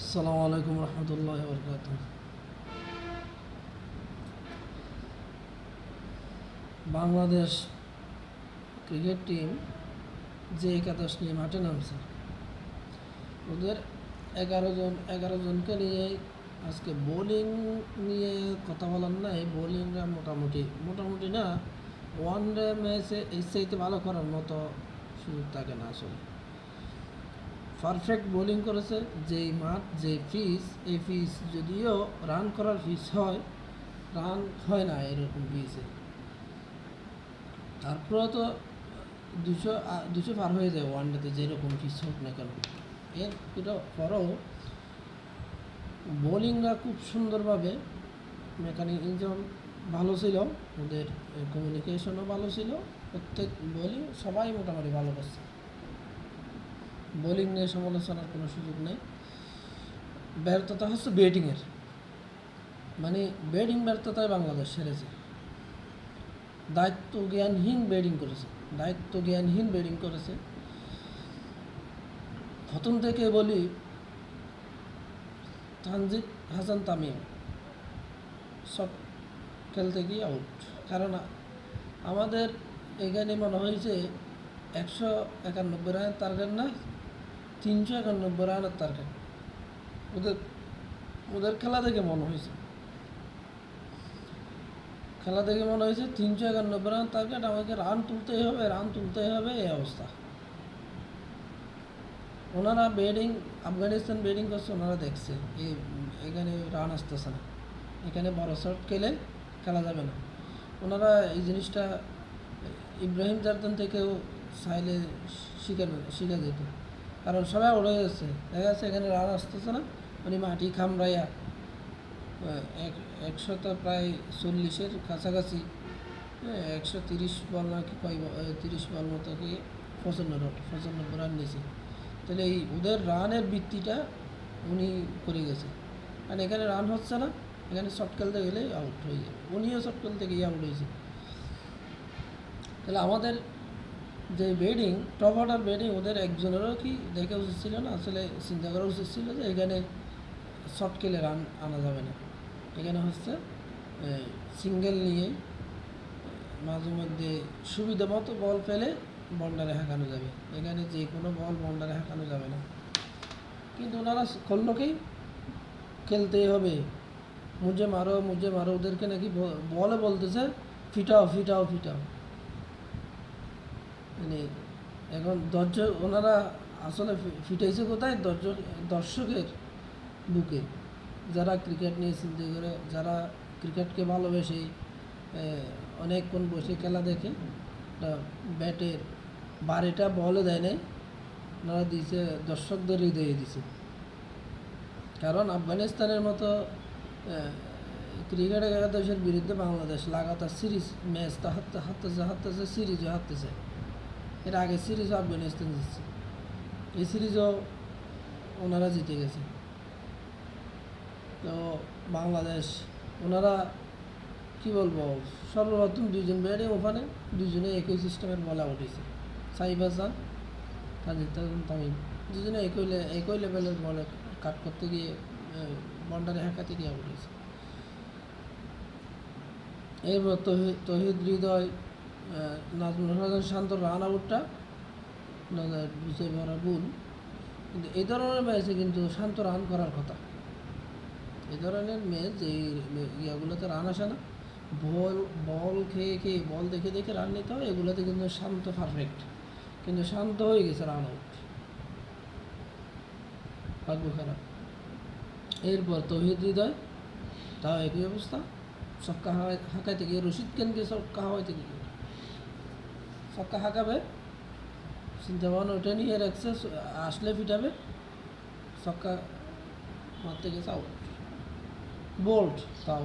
আসসালামু আলাইকুম রহমতুল্লাহি ওয়া বারাকাতুহু। বাংলাদেশ ক্রিকেট টিম যে একাদশ নিয়ে মাঠে নামছে, ওদের 11জনকে নিয়ে আজকে বোলিং নিয়ে কথা বলার নাই। বোলিংরা মোটামুটি না, ওয়ান ডে ম্যাচে এর চাইতে ভালো করার মতো সুযোগ থাকে না আসলে। পারফেক্ট বোলিং করেছে। যেই মাঠ, যেই পিচ, এই পিচ যদিও রান করার পিচ হয়, রান হয় না এরকম পিচে। তারপরেও তো 200 পার হয়ে যায় ওয়ানডেতে, যেরকম পিচ হোক না কেন। এটা পরেও বোলিংরা খুব সুন্দরভাবে, মেকানিজম ভালো ছিল, ওদের কমিউনিকেশনও ভালো ছিল। প্রত্যেক বোলিং সবাই মোটামুটি ভালো করছে। বোলিং নিয়ে সমালোচনার কোনো সুযোগ নেই। ব্যর্থতা হচ্ছে ব্যাটিংয়ের, মানে ব্যাটিং ব্যর্থতায় বাংলাদেশ সেরেছে। দায়িত্বজ্ঞানহীন ব্যাটিং করেছে। প্রথম থেকে বলি, তানজিদ হাসান তামিম শট খেলতে গিয়ে আউট। কারণ আমাদের এখানে মনে হয়েছে 191 রানের টার্গেট না, 391 রানের টার্গেট। ওদের খেলা দেখে মনে হয়েছে 391 রান টার্গেট, আমাকে রান তুলতেই হবে এই অবস্থা। ওনারা আফগানিস্তান ব্যাটিং করছে, ওনারা দেখছে এখানে রান আসতেছে না, এখানে বড় শট খেলা যাবে না। ওনারা এই জিনিসটা ইব্রাহিম জারদান থেকেও চাইলে শিখা যেত। কারণ সবাই উড়ে যাচ্ছে, দেখা যাচ্ছে এখানে রান আসতেছে না, মানে মাটি খামড়াইয়া 140 কাছাকাছি, 130 বল নাকি 30 বল মতো কি 95 রান নিয়েছে। তাহলে এই ওদের রানের ভিত্তিটা উনি করে গেছে। কারণ এখানে রান হচ্ছে না, এখানে শট খেলতে গেলে আউট হয়ে যাবে। উনিও শট খেলতে গিয়ে আউট হয়েছে। তাহলে আমাদের যে টপ অর্ডার ব্যাটিং, ওদের একজনেরও কি দেখা উচিত ছিল না? আসলে চিন্তা করা উচিত ছিল যে এখানে শট খেলে রান আনা যাবে না। এখানে হচ্ছে সিঙ্গেল নিয়ে মাঝে মধ্যে সুবিধা মতো বল পেলে বন্ডারে হাঁকানো যাবে। এখানে যে কোনো বল বন্ডারে হাঁকানো যাবে না। কিন্তু ওনারা করলোকেই খেলতেই হবে, মুঝে মারো। ওদেরকে নাকি বলতেছে ফিটাও। মানে এখন ওনারা আসলে ফিটাইছে কোথায়? দর্শকের বুকে, যারা ক্রিকেট নিয়ে চিন্তা করে, যারা ক্রিকেটকে ভালোবেসে অনেকক্ষণ বসে খেলা দেখে, ব্যাটের বারেটা বলে দেয় নাই, ওনারা দিয়েছে দর্শকদের হৃদয়ে দিছে। কারণ আফগানিস্তানের মতো ক্রিকেট একাদশের বিরুদ্ধে বাংলাদেশ লাগাতার সিরিজ ম্যাচ তো হারতেছে, সিরিজও হারতেছে। এর আগে সিরিজও আফগানিস্তান জিতছে, এই সিরিজও ওনারা জিতে গেছে। তো বাংলাদেশ, ওনারা কি বলবো, সর্বপ্রথম 2জন ব্যাটিং ওখানে, 2জনে একই সিস্টেমের বলে উঠেছে। সাইফ হাসান, তানজিদ তামিম, 2জনে একই লেভেলের বলে কাট করতে গিয়ে বন্ডারে হাঁকাতে গিয়ে আউট হয়েছে। এরপর তহিদ হৃদয়, নাজমুল হাসান শান্তর রান আউটটা বুঝে ভরা ভুল। কিন্তু এই ধরনের ম্যাচে কিন্তু শান্ত রান করার কথা। এই ধরনের ম্যাচ, এই ইয়াগুলোতে রান আসে না, বল খেয়ে বল দেখে রান নিতে হয়। এগুলোতে কিন্তু শান্ত পারফেক্ট, কিন্তু শান্ত হয়ে গেছে, রান আউট, ভাগ্য খারাপ। এরপর তৌহিদ হৃদয়, তাও একই অবস্থা, ছক্কা হাঁকাইতে গিয়ে রশিদ খানকে ছক্কা হাঁকাবে, চিন্তা ভাবনা ওটা নিয়ে রাখছে, আসলে ফিটাবে, ছক্কা মারতে গেছে আউট, বোল্ড। তাও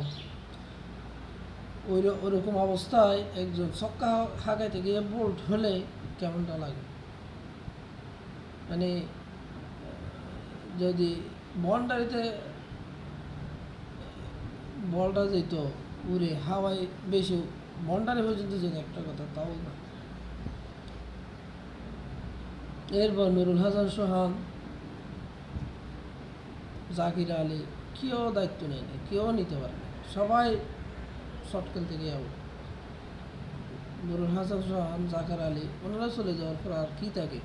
ওরকম অবস্থায় একজন ছক্কা হাঁকাইতে গিয়ে বোল্ড হলে কেমনটা লাগে? মানে যদি বাউন্ডারিতে বলটা যেত উড়ে হাওয়ায় বেশি, বাউন্ডারি পর্যন্ত যেত একটা কথা, তাও না। এরপর নুরুল হাসান সোহান, জাকির আলী, কেউ দায়িত্ব নেয়নি, কেউ নিতে পারে না, সবাই শর্ট খেলতে গিয়ে আউট। নুরুল হাসান সোহান, জাকির আলী ওনারা চলে যাওয়ার পর আর কী থাকে?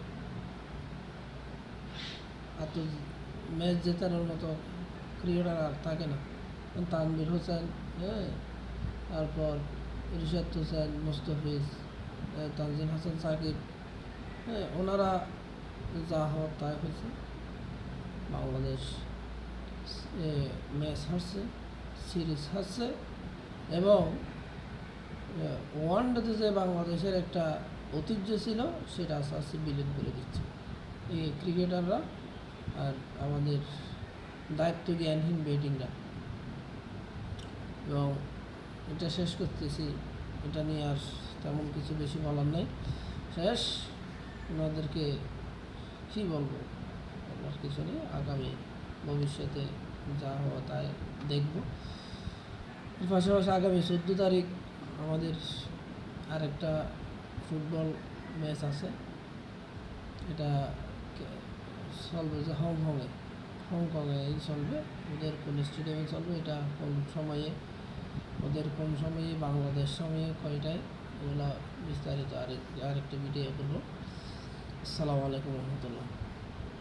আর তো ম্যাচ জেতানোর মতো ক্রিকেটার আর থাকে না। তানভীর হোসেন, হ্যাঁ, তারপর রিশাদ হোসেন, মুস্তাফিজ, তানজিম হাসান সাকিব, হ্যাঁ, ওনারা যা হওয়ার তাই হয়েছে। বাংলাদেশ ম্যাচ হারছে, সিরিজ হারছে, এবং ওয়ানডেতে যে বাংলাদেশের একটা ঐতিহ্য ছিল সেটা আস্তে আস্তে বিলীন করে দিচ্ছে এই ক্রিকেটাররা আর আমাদের দায়িত্ব জ্ঞানহীন ব্যাটিংরা। এবং এটা শেষ করতেছি, এটা নিয়ে আর তেমন কিছু বেশি বলার নেই, শেষ। ওনাদেরকে কী বলবো, বলার কিছু নেই। আগামী ভবিষ্যতে যা হওয়া তাই দেখব। পাশাপাশি আগামী 14 তারিখ আমাদের আরেকটা ফুটবল ম্যাচ আছে, এটা চলবে যে হংকংয়ে চলবে, ওদের কোন স্টেডিয়ামে চলবে, এটা কোন সময়ে, ওদের কোন সময়ে, বাংলাদেশ সময়ে কয়টায়, এগুলো বিস্তারিত আরেকটা ভিডিও করবো। আসসালামু আলাইকুম রহমতুল্লাহ।